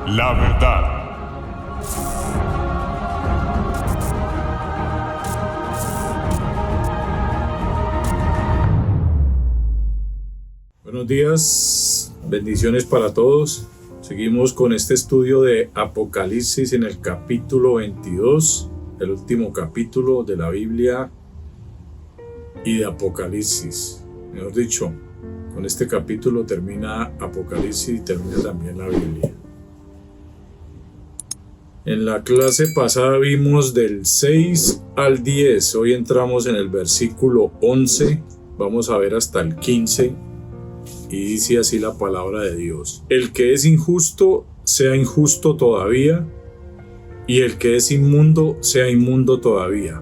La verdad. Buenos días, bendiciones para todos. Seguimos con este estudio de Apocalipsis en el capítulo 22, el último capítulo de la Biblia y de Apocalipsis. Mejor dicho, con este capítulo termina Apocalipsis y termina también la Biblia. En la clase pasada vimos del 6 al 10, hoy entramos en el versículo 11, vamos a ver hasta el 15. Y dice así la palabra de Dios: el que es injusto, sea injusto todavía, y el que es inmundo, sea inmundo todavía.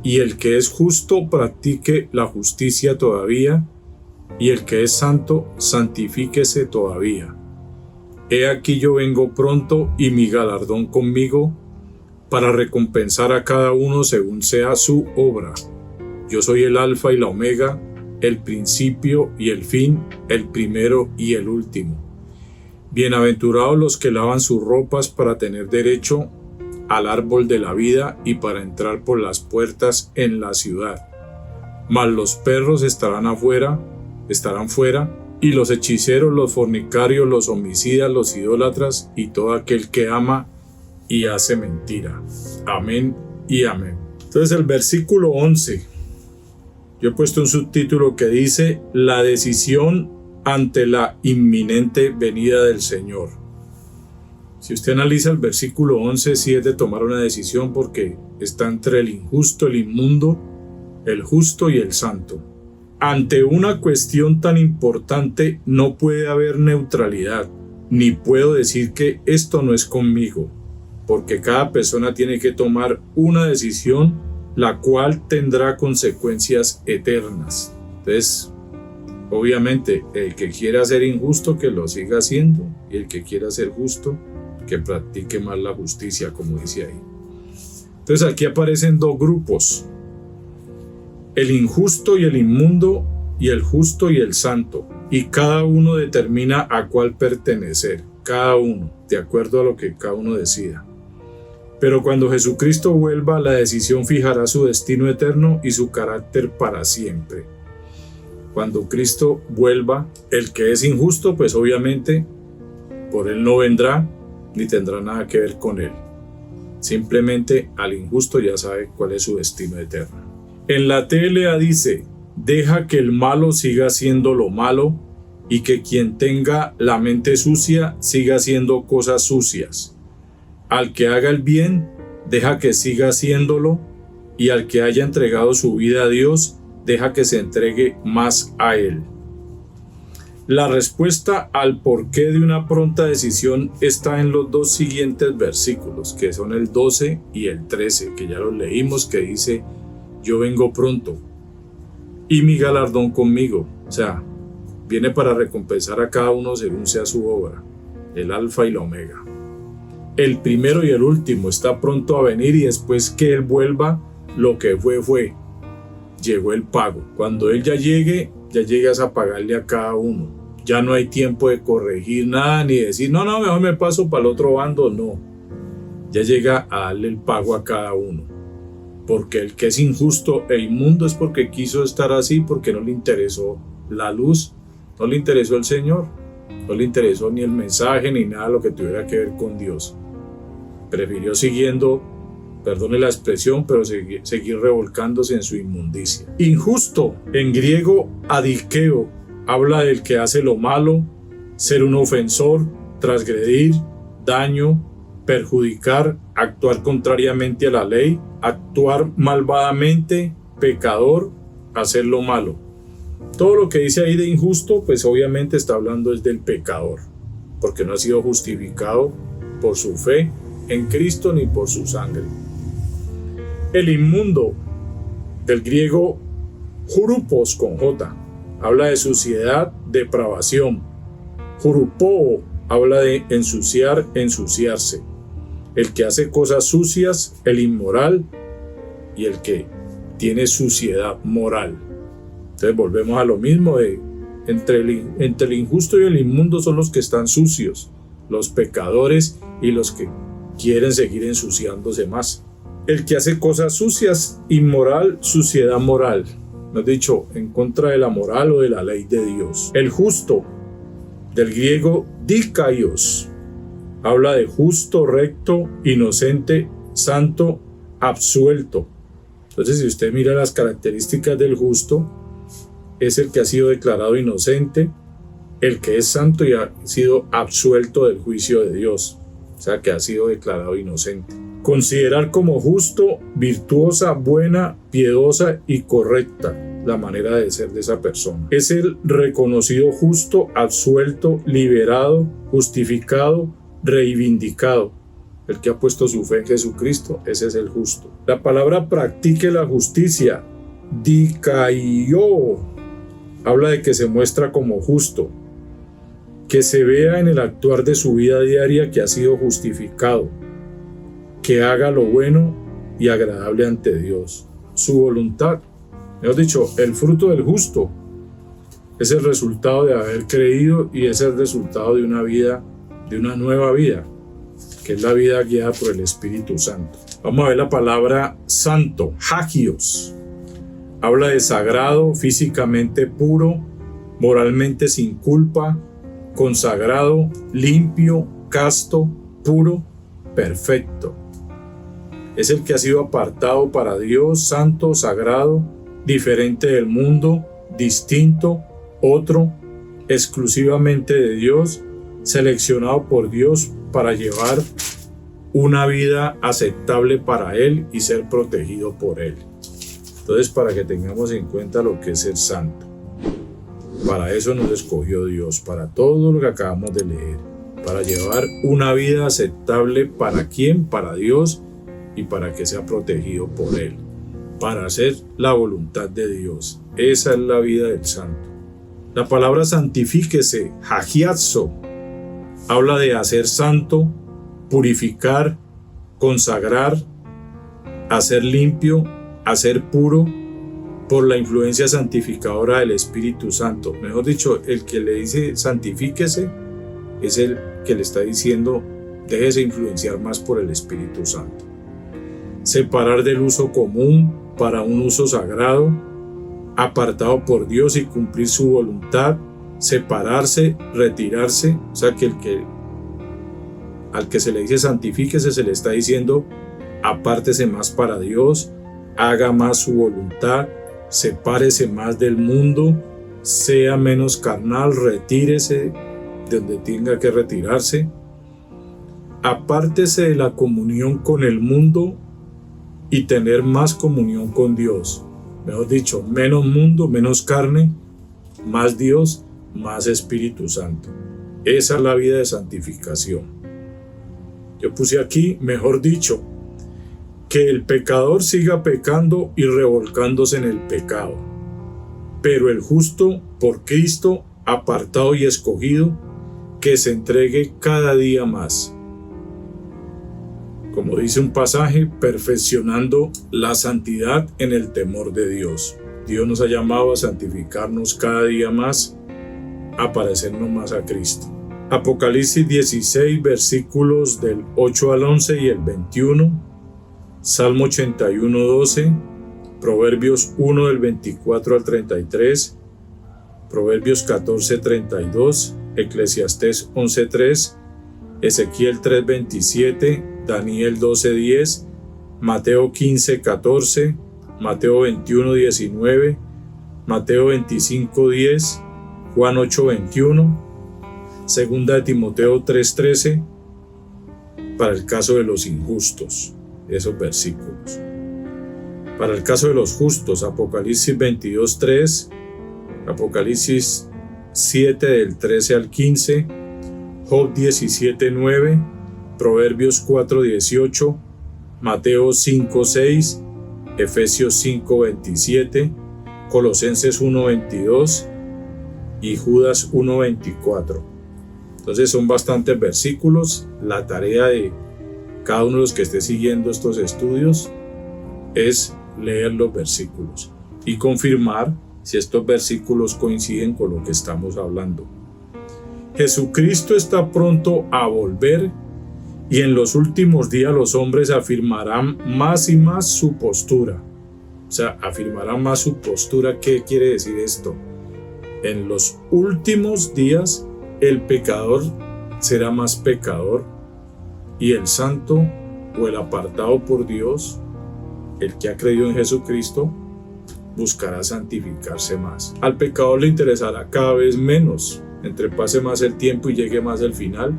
Y el que es justo, practique la justicia todavía, y el que es santo, santifíquese todavía. He aquí yo vengo pronto, y mi galardón conmigo, para recompensar a cada uno según sea su obra. Yo soy el Alfa y la Omega, el principio y el fin, el primero y el último. Bienaventurados los que lavan sus ropas para tener derecho al árbol de la vida y para entrar por las puertas en la ciudad. Mas los perros estarán fuera, y los hechiceros, los fornicarios, los homicidas, los idólatras y todo aquel que ama y hace mentira. Amén y amén. Entonces el versículo 11. Yo he puesto un subtítulo que dice: la decisión ante la inminente venida del Señor. Si usted analiza el versículo 11, sí es de tomar una decisión, porque está entre el injusto, el inmundo, el justo y el santo. Ante una cuestión tan importante no puede haber neutralidad, ni puedo decir que esto no es conmigo, porque cada persona tiene que tomar una decisión la cual tendrá consecuencias eternas. Entonces, obviamente, el que quiera ser injusto, que lo siga haciendo, y el que quiera ser justo, que practique más la justicia, como dice ahí. Entonces, aquí aparecen dos grupos: el injusto y el inmundo, y el justo y el santo, y cada uno determina a cuál pertenecer, cada uno, de acuerdo a lo que cada uno decida. Pero cuando Jesucristo vuelva, la decisión fijará su destino eterno y su carácter para siempre. Cuando Cristo vuelva, el que es injusto, pues obviamente por él no vendrá ni tendrá nada que ver con él. Simplemente al injusto ya sabe cuál es su destino eterno. En la TLA dice: deja que el malo siga haciendo lo malo y que quien tenga la mente sucia siga haciendo cosas sucias. Al que haga el bien, deja que siga haciéndolo, y al que haya entregado su vida a Dios, deja que se entregue más a Él. La respuesta al porqué de una pronta decisión está en los dos siguientes versículos, que son el 12 y el 13, que ya los leímos, que dice: yo vengo pronto, y mi galardón conmigo. O sea, viene para recompensar a cada uno según sea su obra, el Alfa y la Omega. El primero y el último está pronto a venir, y después que Él vuelva, lo que fue. Llegó el pago. Cuando Él ya llegas a pagarle a cada uno. Ya no hay tiempo de corregir nada, ni decir, no, mejor me paso para el otro bando. No. Ya llega a darle el pago a cada uno. Porque el que es injusto e inmundo es porque quiso estar así, porque no le interesó la luz, no le interesó el Señor, no le interesó ni el mensaje ni nada lo que tuviera que ver con Dios. Prefirió siguiendo, perdone la expresión, pero seguir revolcándose en su inmundicia. Injusto, en griego adikeo, habla del que hace lo malo, ser un ofensor, transgredir, daño, perjudicar, actuar contrariamente a la ley, actuar malvadamente, pecador, hacer lo malo. Todo lo que dice ahí de injusto, pues obviamente está hablando es del pecador, porque no ha sido justificado por su fe en Cristo ni por su sangre. El inmundo, del griego jurupos con J, habla de suciedad, depravación. Jurupoo habla de ensuciar, ensuciarse. El que hace cosas sucias, el inmoral, y el que tiene suciedad moral. Entonces volvemos a lo mismo de entre el injusto y el inmundo son los que están sucios, los pecadores y los que quieren seguir ensuciándose más. El que hace cosas sucias, inmoral, suciedad moral. No es dicho, en contra de la moral o de la ley de Dios. El justo, del griego dikaios, habla de justo, recto, inocente, santo, absuelto. Entonces, si usted mira las características del justo, es el que ha sido declarado inocente, el que es santo y ha sido absuelto del juicio de Dios, o sea, que ha sido declarado inocente. Considerar como justo, virtuosa, buena, piedosa y correcta la manera de ser de esa persona. Es el reconocido justo, absuelto, liberado, justificado, reivindicado. El que ha puesto su fe en Jesucristo, ese es el justo. La palabra practique la justicia, dikaio, habla de que se muestra como justo, que se vea en el actuar de su vida diaria que ha sido justificado, que haga lo bueno y agradable ante Dios. Su voluntad, mejor dicho, el fruto del justo es el resultado de haber creído y es el resultado de una vida, de una nueva vida, que es la vida guiada por el Espíritu Santo. Vamos a ver la palabra santo, hagios. Habla de sagrado, físicamente puro, moralmente sin culpa, consagrado, limpio, casto, puro, perfecto. Es el que ha sido apartado para Dios, santo, sagrado, diferente del mundo, distinto, otro, exclusivamente de Dios, seleccionado por Dios para llevar una vida aceptable para Él y ser protegido por Él. Entonces, para que tengamos en cuenta lo que es ser santo. Para eso nos escogió Dios, para todo lo que acabamos de leer, para llevar una vida aceptable para quién, para Dios, y para que sea protegido por Él, para hacer la voluntad de Dios. Esa es la vida del santo. La palabra santifíquese, hagiazo, habla de hacer santo, purificar, consagrar, hacer limpio, hacer puro, por la influencia santificadora del Espíritu Santo. Mejor dicho, el que le dice santifíquese es el que le está diciendo déjese influenciar más por el Espíritu Santo. Separar del uso común para un uso sagrado, apartado por Dios y cumplir su voluntad, separarse, retirarse, o sea que al que se le dice santifíquese se le está diciendo apártese más para Dios, haga más su voluntad, sepárese más del mundo, sea menos carnal, retírese de donde tenga que retirarse, apártese de la comunión con el mundo y tener más comunión con Dios. Mejor dicho, menos mundo, menos carne, más Dios, más Espíritu Santo. Esa es la vida de santificación. Yo puse aquí, mejor dicho, que el pecador siga pecando y revolcándose en el pecado, pero el justo por Cristo, apartado y escogido, que se entregue cada día más. Como dice un pasaje, perfeccionando la santidad en el temor de Dios. Dios nos ha llamado a santificarnos cada día más, a parecernos más a Cristo. Apocalipsis 16, versículos del 8 al 11 y el 21, Salmo 81, 12, Proverbios 1 del 24 al 33, Proverbios 14, 32, Eclesiastés 11, 3, Ezequiel 3, 27, Daniel 12, 10, Mateo 15, 14, Mateo 21, 19, Mateo 25, 10, Juan 8, 21, Segunda de Timoteo 3, 13, para el caso de los injustos, esos versículos. Para el caso de los justos, Apocalipsis 22, 3, Apocalipsis 7 del 13 al 15, Job 17, 9, Proverbios 4, 18, Mateo 5, 6, Efesios 5, 27, Colosenses 1, 22 y Judas 1, 24. Entonces son bastantes versículos. La tarea de cada uno de los que esté siguiendo estos estudios es leer los versículos y confirmar si estos versículos coinciden con lo que estamos hablando. Jesucristo está pronto a volver y en los últimos días los hombres afirmarán más y más su postura. O sea, afirmarán más su postura. ¿Qué quiere decir esto? En los últimos días el pecador será más pecador y el santo o el apartado por Dios, el que ha creído en Jesucristo, buscará santificarse más. Al pecador le interesará cada vez menos. Entre pase más el tiempo y llegue más el final,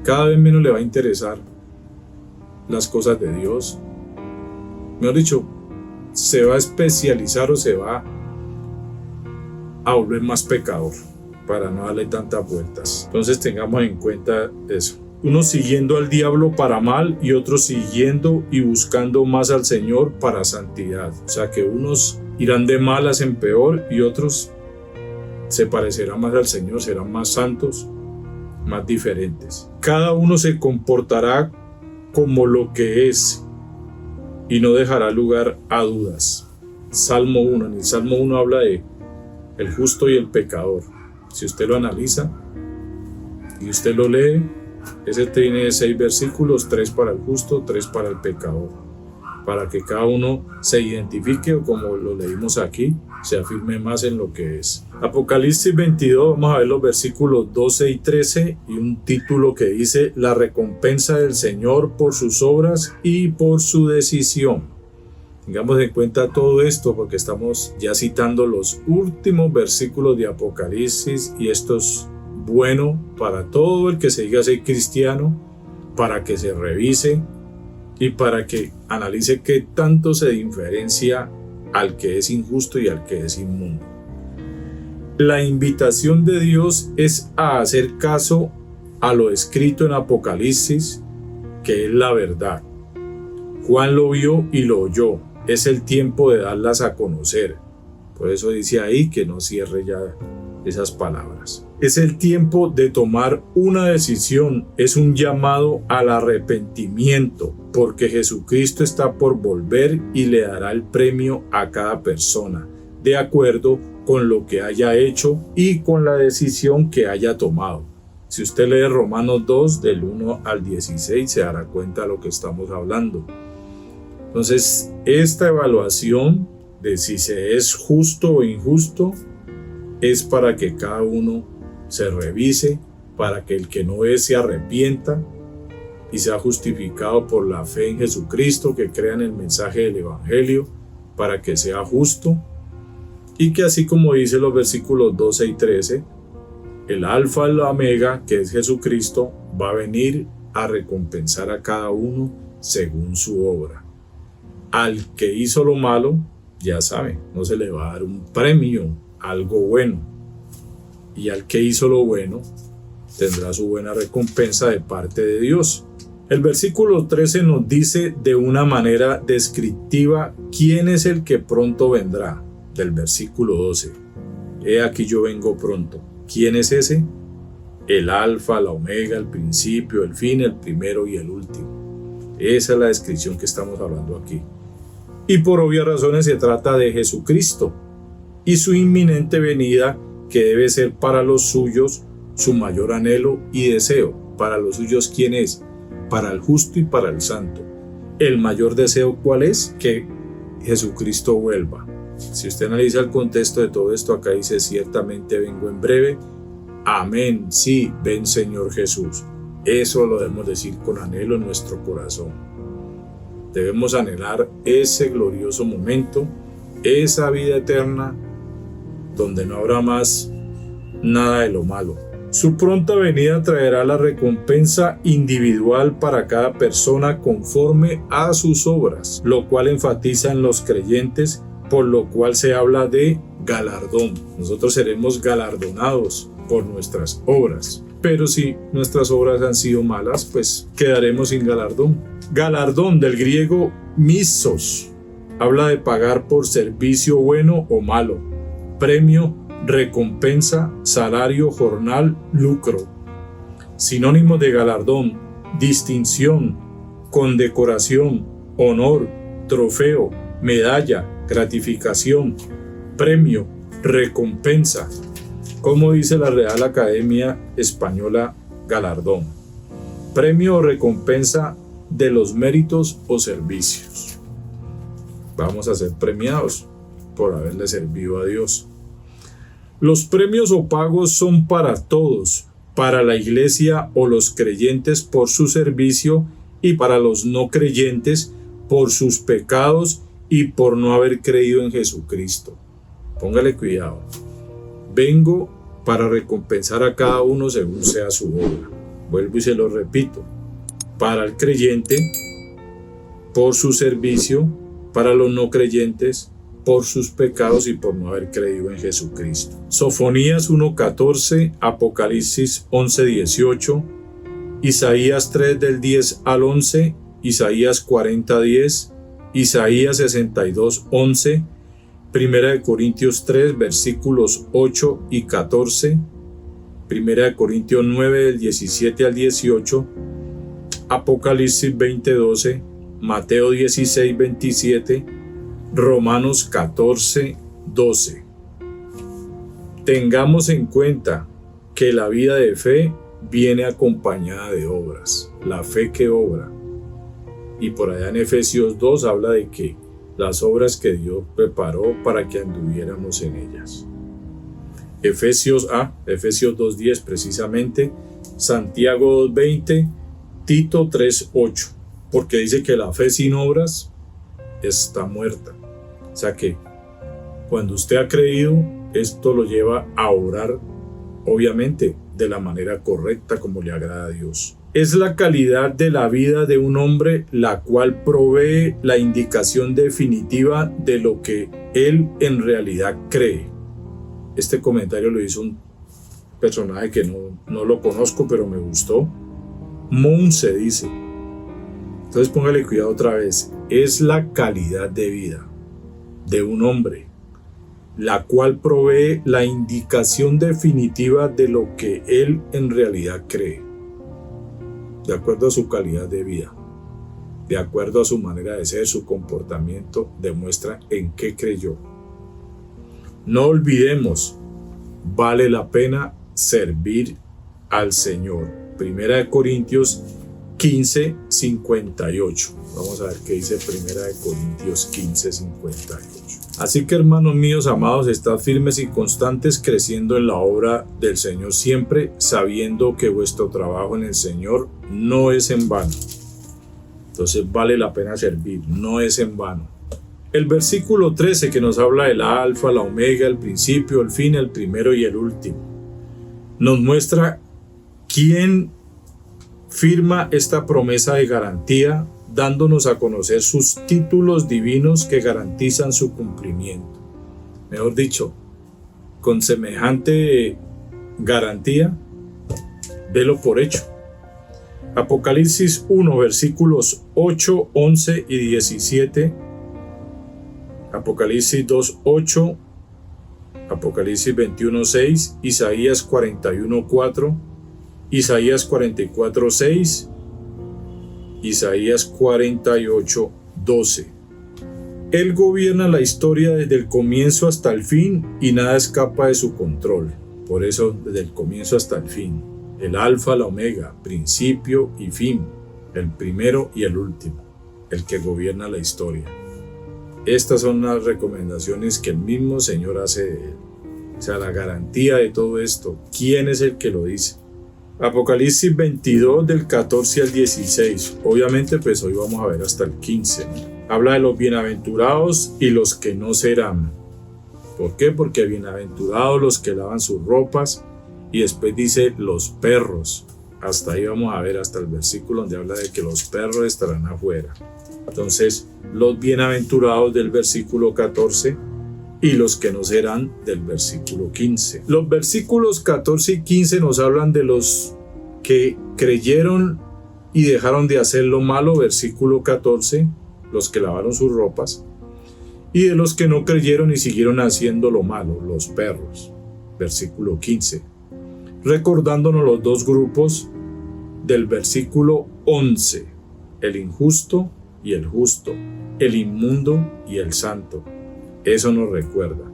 cada vez menos le va a interesar las cosas de Dios. Mejor dicho, se va a especializar o se va a volver más pecador para no darle tantas vueltas. Entonces tengamos en cuenta eso. Unos siguiendo al diablo para mal y otros siguiendo y buscando más al Señor para santidad. O sea que unos irán de malas en peor y otros se parecerán más al Señor, serán más santos, más diferentes. Cada uno se comportará como lo que es y no dejará lugar a dudas. Salmo 1. En el Salmo 1 habla de el justo y el pecador. Si usted lo analiza y usted lo lee, ese tiene 6 versículos, 3 para el justo, 3 para el pecador, para que cada uno se identifique o, como lo leímos aquí, se afirme más en lo que es. Apocalipsis 22, vamos a ver los versículos 12 y 13 y un título que dice: la recompensa del Señor por sus obras y por su decisión. Tengamos en cuenta todo esto porque estamos ya citando los últimos versículos de Apocalipsis y esto es bueno para todo el que se diga ser cristiano, para que se revise y para que analice qué tanto se diferencia al que es injusto y al que es inmundo. La invitación de Dios es a hacer caso a lo escrito en Apocalipsis, que es la verdad. Juan lo vio y lo oyó. Es el tiempo de darlas a conocer. Por eso dice ahí que no cierre ya esas palabras. Es el tiempo de tomar una decisión, es un llamado al arrepentimiento, porque Jesucristo está por volver y le dará el premio a cada persona, de acuerdo con lo que haya hecho y con la decisión que haya tomado. Si usted lee Romanos 2, del 1 al 16, se dará cuenta de lo que estamos hablando. Entonces, esta evaluación de si se es justo o injusto es para que cada uno se revise, para que el que no es se arrepienta y sea justificado por la fe en Jesucristo, que crea en el mensaje del Evangelio, para que sea justo y que, así como dice los versículos 12 y 13, el alfa y la omega, que es Jesucristo, va a venir a recompensar a cada uno según su obra. Al que hizo lo malo, ya sabe, no se le va a dar un premio, algo bueno. Y al que hizo lo bueno, tendrá su buena recompensa de parte de Dios. El versículo 13 nos dice de una manera descriptiva quién es el que pronto vendrá. Del versículo 12. He aquí yo vengo pronto. ¿Quién es ese? El alfa, la omega, el principio, el fin, el primero y el último. Esa es la descripción que estamos hablando aquí. Y por obvias razones se trata de Jesucristo y su inminente venida, que debe ser para los suyos su mayor anhelo y deseo. Para los suyos, ¿quién es? Para el justo y para el santo. El mayor deseo, ¿cuál es? Que Jesucristo vuelva. Si usted analiza el contexto de todo esto, acá dice: ciertamente vengo en breve. Amén, sí, ven Señor Jesús. Eso lo debemos decir con anhelo en nuestro corazón. Debemos anhelar ese glorioso momento, esa vida eterna, donde no habrá más nada de lo malo. Su pronta venida traerá la recompensa individual para cada persona conforme a sus obras, lo cual enfatiza en los creyentes, por lo cual se habla de galardón. Nosotros seremos galardonados por nuestras obras, pero si nuestras obras han sido malas, pues quedaremos sin galardón. Galardón, del griego missos, habla de pagar por servicio bueno o malo. Premio, recompensa, salario, jornal, lucro. Sinónimos de galardón: distinción, condecoración, honor, trofeo, medalla, gratificación, premio, recompensa. Como dice la Real Academia Española, galardón, premio o recompensa de los méritos o servicios. Vamos a ser premiados por haberle servido a Dios. Los premios o pagos son para todos, para la iglesia o los creyentes por su servicio y para los no creyentes por sus pecados y por no haber creído en Jesucristo. Póngale cuidado. Vengo para recompensar a cada uno según sea su obra. Vuelvo y se lo repito. Para el creyente, por su servicio, para los no creyentes, por sus pecados y por no haber creído en Jesucristo. Sofonías 1:14, Apocalipsis 11:18, Isaías 3 del 10 al 11, Isaías 40:10, Isaías 62:11, Primera de Corintios 3 versículos 8 y 14, Primera de Corintios 9 del 17 al 18, Apocalipsis 20:12, Mateo 16:27, Romanos 14:12. Tengamos en cuenta que la vida de fe viene acompañada de obras, la fe que obra. Y por allá en Efesios 2 habla de que las obras que Dios preparó para que anduviéramos en ellas. Efesios 2:10 precisamente, Santiago 2:20, Tito 3:8, porque dice que la fe sin obras está muerta. O sea que cuando usted ha creído, esto lo lleva a orar, obviamente, de la manera correcta como le agrada a Dios. Es la calidad de la vida de un hombre la cual provee la indicación definitiva de lo que él en realidad cree. Este comentario lo hizo un personaje que no lo conozco, pero me gustó. Mounce dice. Entonces póngale cuidado otra vez. Es la calidad de vida de un hombre la cual provee la indicación definitiva de lo que él en realidad cree, de acuerdo a su calidad de vida, de acuerdo a su manera de ser, su comportamiento demuestra en qué creyó. No olvidemos, vale la pena servir al Señor. Primera de Corintios 15:58. Vamos a ver qué dice Primera de Corintios 15:58. Así que, hermanos míos amados, estad firmes y constantes, creciendo en la obra del Señor siempre, sabiendo que vuestro trabajo en el Señor no es en vano. Entonces vale la pena servir, no es en vano. El versículo 13 que nos habla del alfa, la omega, el principio, el fin, el primero y el último, nos muestra quién firma esta promesa de garantía, dándonos a conocer sus títulos divinos que garantizan su cumplimiento. Mejor dicho, con semejante garantía, délo por hecho. Apocalipsis 1, versículos 8, 11 y 17, Apocalipsis 2, 8, Apocalipsis 21, 6, Isaías 41, 4, Isaías 44, 6, Isaías 48, 12. Él gobierna la historia desde el comienzo hasta el fin y nada escapa de su control. Por eso, desde el comienzo hasta el fin. El alfa, la omega, principio y fin. El primero y el último. El que gobierna la historia. Estas son las recomendaciones que el mismo Señor hace de él. O sea, la garantía de todo esto. ¿Quién es el que lo dice? Apocalipsis 22 del 14 al 16. Obviamente pues hoy vamos a ver hasta el 15. Habla de los bienaventurados y los que no serán. ¿Por qué? Porque bienaventurados los que lavan sus ropas, y después dice los perros. Hasta ahí vamos a ver hasta el versículo donde habla de que los perros estarán afuera. Entonces los bienaventurados del versículo 14 y los que no serán del versículo 15. Los versículos 14 y 15 nos hablan de los que creyeron y dejaron de hacer lo malo, versículo 14, los que lavaron sus ropas, y de los que no creyeron y siguieron haciendo lo malo, los perros, versículo 15, recordándonos los dos grupos del versículo 11, el injusto y el justo, el inmundo y el santo. Eso nos recuerda.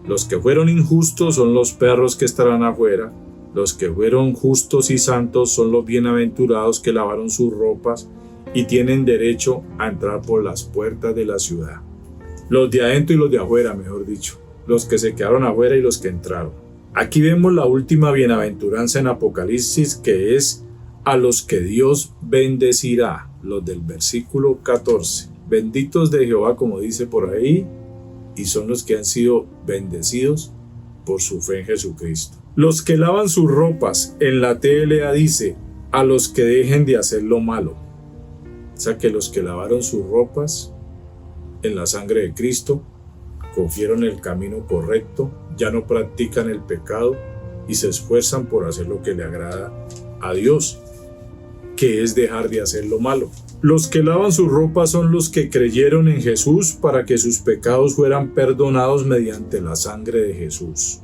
Los que fueron injustos son los perros que estarán afuera. Los que fueron justos y santos son los bienaventurados que lavaron sus ropas y tienen derecho a entrar por las puertas de la ciudad. Los de adentro y los de afuera, mejor dicho. Los que se quedaron afuera y los que entraron. Aquí vemos la última bienaventuranza en Apocalipsis, que es a los que Dios bendecirá, los del versículo 14. Benditos de Jehová, como dice por ahí, y son los que han sido bendecidos por su fe en Jesucristo. Los que lavan sus ropas, en la TLA dice, a los que dejen de hacer lo malo. O sea que los que lavaron sus ropas en la sangre de Cristo, cogieron el camino correcto, ya no practican el pecado y se esfuerzan por hacer lo que le agrada a Dios, que es dejar de hacer lo malo. Los que lavan sus ropas son los que creyeron en Jesús para que sus pecados fueran perdonados mediante la sangre de Jesús.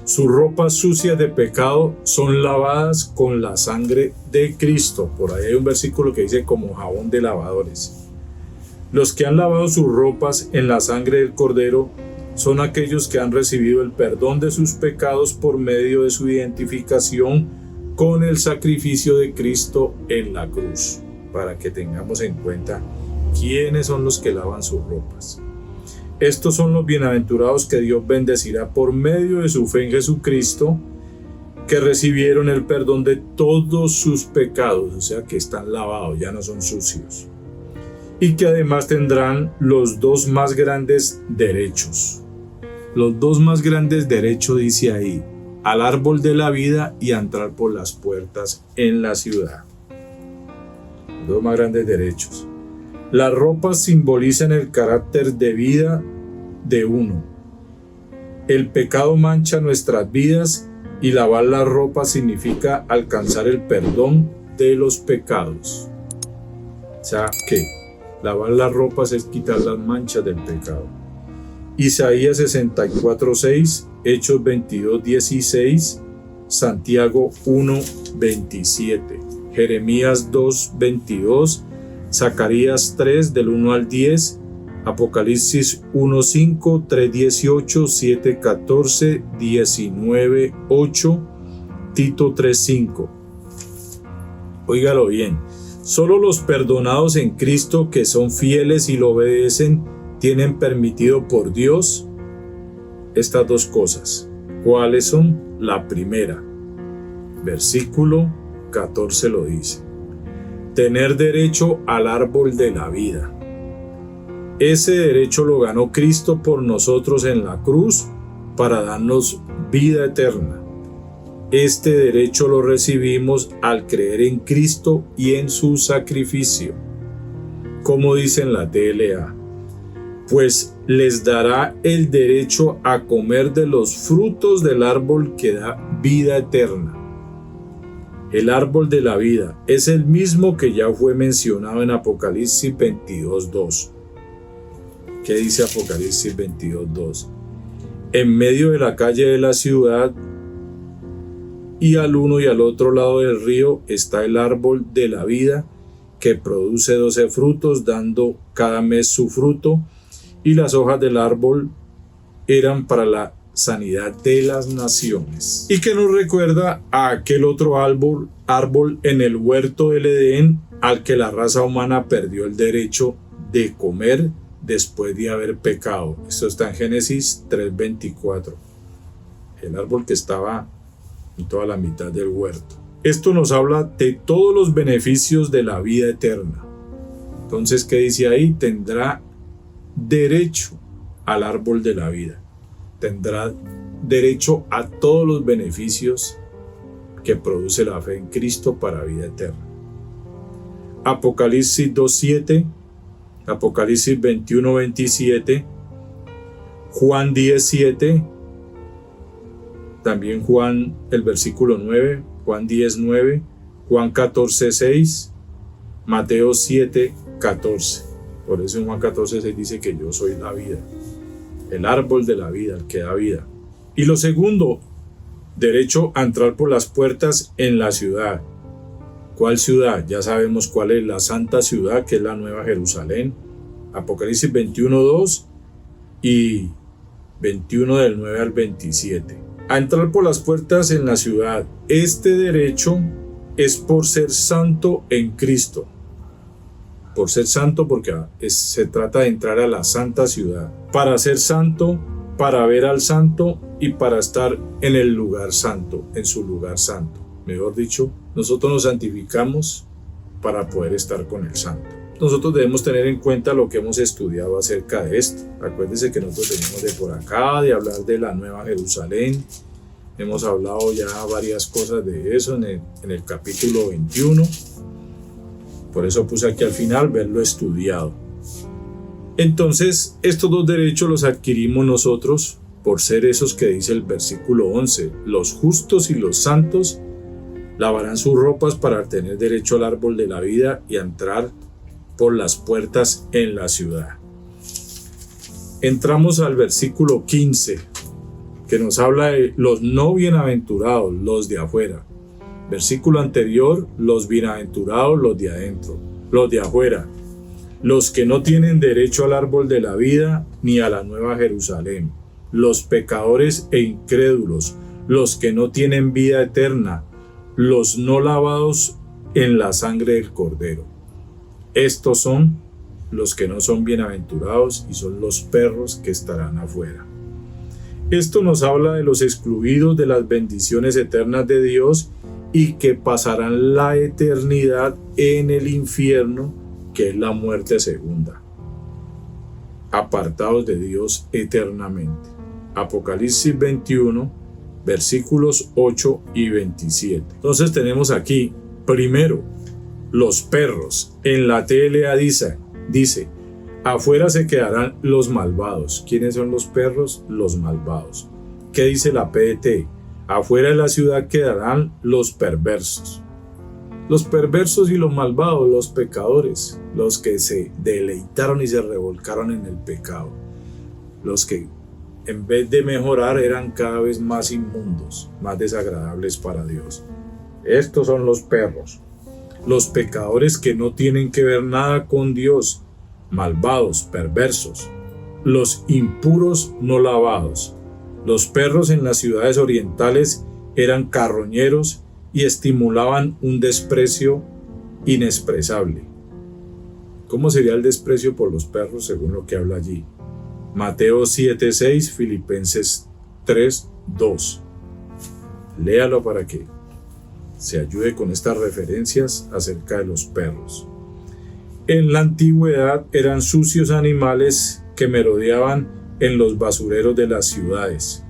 Sus ropas sucias de pecado son lavadas con la sangre de Cristo. Por ahí hay un versículo que dice como jabón de lavadores. Los que han lavado sus ropas en la sangre del Cordero son aquellos que han recibido el perdón de sus pecados por medio de su identificación con el sacrificio de Cristo en la cruz, para que tengamos en cuenta quiénes son los que lavan sus ropas. Estos son los bienaventurados que Dios bendecirá por medio de su fe en Jesucristo, que recibieron el perdón de todos sus pecados, o sea que están lavados, ya no son sucios. Y que además tendrán los dos más grandes derechos. Los dos más grandes derechos, dice ahí, al árbol de la vida y a entrar por las puertas en la ciudad. Los dos más grandes derechos. Las ropas simbolizan el carácter de vida de uno. El pecado mancha nuestras vidas y lavar la ropa significa alcanzar el perdón de los pecados. O sea que lavar las ropas es quitar las manchas del pecado. Isaías 64:6, Hechos 22:16, Santiago 1:27, Jeremías 2:22, Zacarías 3 del 1 al 10, Apocalipsis 1:5, 3:18, 7:14, 19:8, Tito 3:5. Óigalo bien. Solo los perdonados en Cristo que son fieles y lo obedecen tienen permitido por Dios estas dos cosas. ¿Cuáles son? La primera, versículo 14 lo dice: tener derecho al árbol de la vida. Ese derecho lo ganó Cristo por nosotros en la cruz para darnos vida eterna. Este derecho lo recibimos al creer en Cristo y en su sacrificio. Como dice en la TLA, pues les dará el derecho a comer de los frutos del árbol que da vida eterna. El árbol de la vida es el mismo que ya fue mencionado en Apocalipsis 22:2. ¿Qué dice Apocalipsis 22:2? En medio de la calle de la ciudad y al uno y al otro lado del río está el árbol de la vida que produce 12 frutos, dando cada mes su fruto, y las hojas del árbol eran para la sanidad de las naciones. Y que nos recuerda a aquel otro árbol en el huerto del Edén al que la raza humana perdió el derecho de comer después de haber pecado. Esto está en Génesis 3:24. El árbol que estaba en toda la mitad del huerto. Esto nos habla de todos los beneficios de la vida eterna. Entonces, ¿qué dice ahí? Tendrá derecho al árbol de la vida. Tendrá derecho a todos los beneficios que produce la fe en Cristo para vida eterna. Apocalipsis 2:7, Apocalipsis 21:27, Juan 10:7, también Juan el versículo 9, Juan 10:9, Juan 14:6, Mateo 7:14. Por eso en Juan 14:6 dice que yo soy la vida, el árbol de la vida, el que da vida. Y lo segundo, derecho a entrar por las puertas en la ciudad. ¿Cuál ciudad? Ya sabemos cuál es, la santa ciudad, que es la Nueva Jerusalén. Apocalipsis 21:2 y 21 del 9 al 27. A entrar por las puertas en la ciudad. Este derecho es por ser santo en Cristo. Por ser santo porque se trata de entrar a la santa ciudad. Para ser santo, para ver al santo y para estar en el lugar santo, en su lugar santo. Mejor dicho, nosotros nos santificamos para poder estar con el santo. Nosotros debemos tener en cuenta lo que hemos estudiado acerca de esto. Acuérdense que nosotros venimos de por acá, de hablar de la Nueva Jerusalén. Hemos hablado ya varias cosas de eso en el capítulo 21. Por eso puse aquí al final verlo estudiado. Entonces, estos dos derechos los adquirimos nosotros por ser esos que dice el versículo 11. Los justos y los santos lavarán sus ropas para tener derecho al árbol de la vida y a entrar por las puertas en la ciudad. Entramos al versículo 15, que nos habla de los no bienaventurados, los de afuera. Versículo anterior, los bienaventurados, los de adentro, los de afuera, los que no tienen derecho al árbol de la vida ni a la nueva Jerusalén, los pecadores e incrédulos, los que no tienen vida eterna, los no lavados en la sangre del Cordero. Estos son los que no son bienaventurados y son los perros que estarán afuera. Esto nos habla de los excluidos de las bendiciones eternas de Dios y que pasarán la eternidad en el infierno, que es la muerte segunda, apartados de Dios eternamente. Apocalipsis 21, versículos 8 y 27. Entonces tenemos aquí, primero, los perros. En la TLA dice, afuera se quedarán los malvados. ¿Quiénes son los perros? Los malvados. ¿Qué dice la PDT? Afuera de la ciudad quedarán los perversos. Los perversos y los malvados, los pecadores, los que se deleitaron y se revolcaron en el pecado. Los que en vez de mejorar eran cada vez más inmundos, más desagradables para Dios. Estos son los perros. Los pecadores que no tienen que ver nada con Dios, malvados, perversos. Los impuros no lavados. Los perros en las ciudades orientales eran carroñeros y estimulaban un desprecio inexpresable. ¿Cómo sería el desprecio por los perros según lo que habla allí? Mateo 7:6, Filipenses 3:2. Léalo para que se ayude con estas referencias acerca de los perros. En la antigüedad eran sucios animales que merodeaban en los basureros de las ciudades.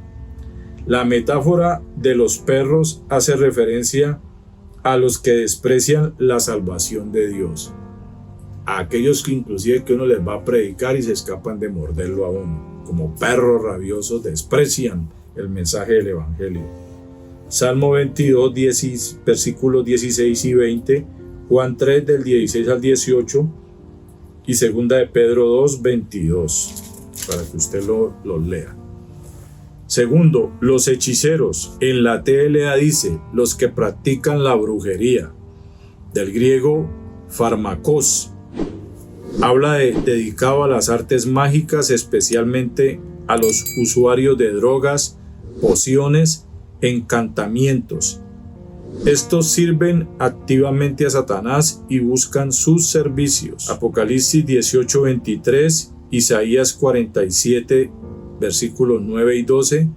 La metáfora de los perros hace referencia a los que desprecian la salvación de Dios, a aquellos que inclusive que uno les va a predicar y se escapan de morderlo a uno, como perros rabiosos desprecian el mensaje del Evangelio. Salmo 22, versículos 16 y 20, Juan 3 del 16 al 18 y segunda de Pedro 2, 22, para que usted lo lea. Segundo, los hechiceros. En la TLA dice, los que practican la brujería. Del griego pharmakos. Habla de dedicado a las artes mágicas, especialmente a los usuarios de drogas, pociones, encantamientos. Estos sirven activamente a Satanás y buscan sus servicios. Apocalipsis 18:23, Isaías 47, versículos 9 y 12,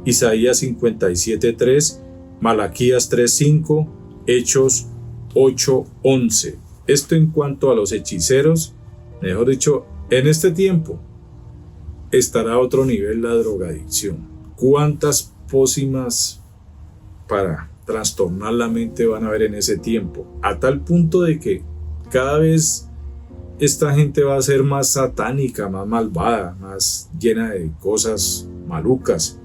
Isaías 57:3, Malaquías 3:5, Hechos 8:11. Esto en cuanto a los hechiceros, mejor dicho, en este tiempo estará a otro nivel la drogadicción. ¿Cuántas pócimas para trastornar la mente van a haber en ese tiempo? A tal punto de que cada vez esta gente va a ser más satánica, más malvada, más llena de cosas malucas.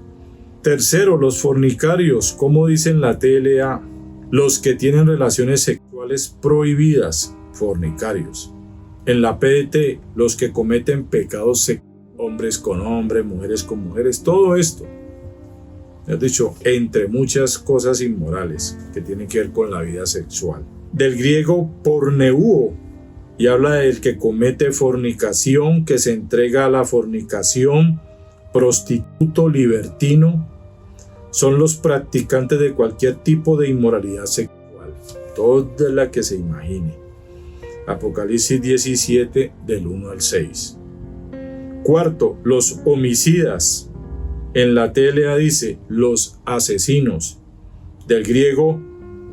Tercero, los fornicarios, como dice en la TLA, los que tienen relaciones sexuales prohibidas, fornicarios. En la PDT, los que cometen pecados sexuales, hombres con hombres, mujeres con mujeres, todo esto. Es dicho, entre muchas cosas inmorales que tienen que ver con la vida sexual. Del griego porneuo, y habla del que comete fornicación, que se entrega a la fornicación prostituto, libertino, son los practicantes de cualquier tipo de inmoralidad sexual, toda la que se imagine. Apocalipsis 17 del 1 al 6. Cuarto, los homicidas. En la TLA dice los asesinos. Del griego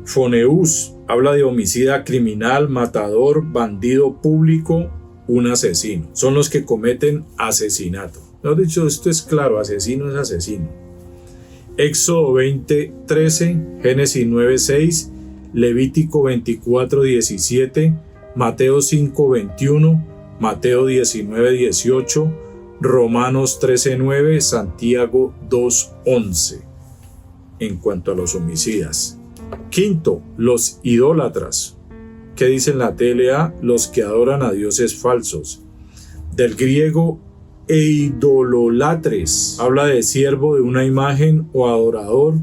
phoneus, habla de homicida criminal, matador, bandido público, un asesino. Son los que cometen asesinato. Lo dicho, esto es claro, asesino es asesino. Éxodo 20:13, Génesis 9:6, Levítico 24:17, Mateo 5:21, Mateo 19:18, Romanos 13:9, Santiago 2:11. En cuanto a los homicidas. Quinto, los idólatras. ¿Qué dice en la TLA? Los que adoran a dioses falsos. Del griego eidololatres, habla de siervo de una imagen o adorador,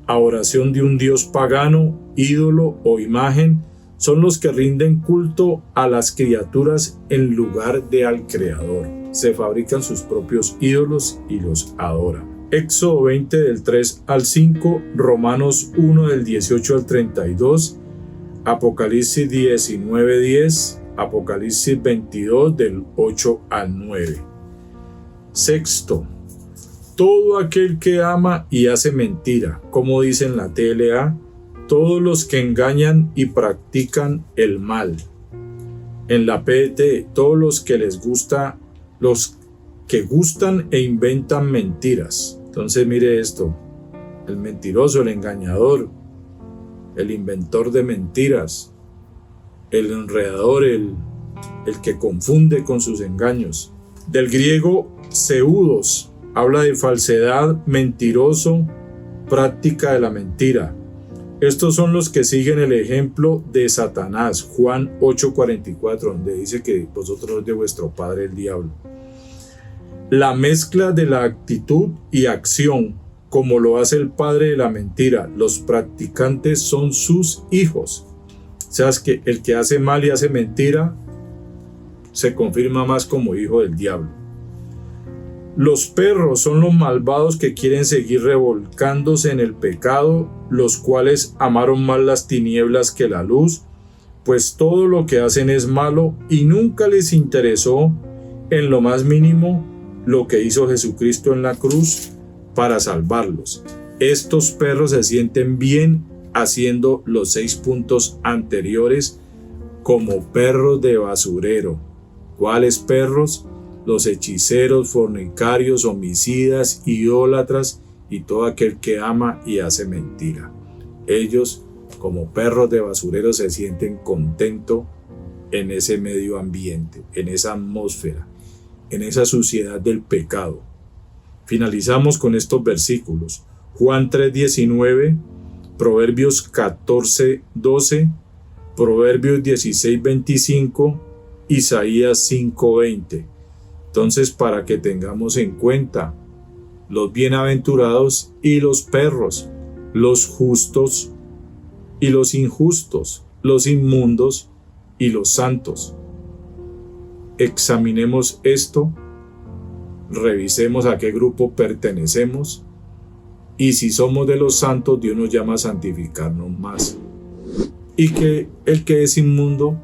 adoración de un dios pagano, ídolo o imagen. Son los que rinden culto a las criaturas en lugar de al Creador. Se fabrican sus propios ídolos y los adoran. Éxodo 20 del 3 al 5, Romanos 1 del 18 al 32, Apocalipsis 19:10, Apocalipsis 22 del 8 al 9. Sexto, todo aquel que ama y hace mentira, como dice en la TLA, todos los que engañan y practican el mal. En la PET, todos los que les gusta, los que gustan e inventan mentiras. Entonces mire esto, el mentiroso, el engañador, el inventor de mentiras, el enredador, el que confunde con sus engaños. Del griego pseudos, habla de falsedad, mentiroso, práctica de la mentira. Estos son los que siguen el ejemplo de Satanás, Juan 8:44, donde dice que vosotros sois de vuestro padre el diablo. La mezcla de la actitud y acción, como lo hace el padre de la mentira. Los practicantes son sus hijos. O sea, es que el que hace mal y hace mentira se confirma más como hijo del diablo. Los perros son los malvados que quieren seguir revolcándose en el pecado, los cuales amaron más las tinieblas que la luz, pues todo lo que hacen es malo y nunca les interesó en lo más mínimo lo que hizo Jesucristo en la cruz para salvarlos. Estos perros se sienten bien haciendo los 6 puntos anteriores como perros de basurero. ¿Cuáles perros? Los hechiceros, fornicarios, homicidas, idólatras y todo aquel que ama y hace mentira. Ellos, como perros de basurero, se sienten contentos en ese medio ambiente, en esa atmósfera, en esa suciedad del pecado. Finalizamos con estos versículos. Juan 3:19, Proverbios 14:12, Proverbios 16:25, Isaías 5:20. Entonces, para que tengamos en cuenta los bienaventurados y los perros, los justos y los injustos, los inmundos y los santos. Examinemos esto, revisemos a qué grupo pertenecemos y si somos de los santos, Dios nos llama a santificarnos más. Y que el que es inmundo,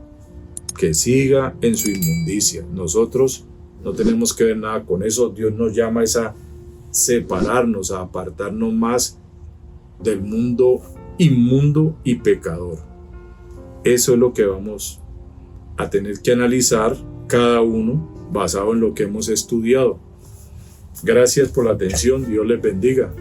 que siga en su inmundicia. Nosotros no tenemos que ver nada con eso. Dios nos llama a separarnos, a apartarnos más del mundo inmundo y pecador. Eso es lo que vamos a tener que analizar cada uno basado en lo que hemos estudiado. Gracias por la atención. Dios les bendiga.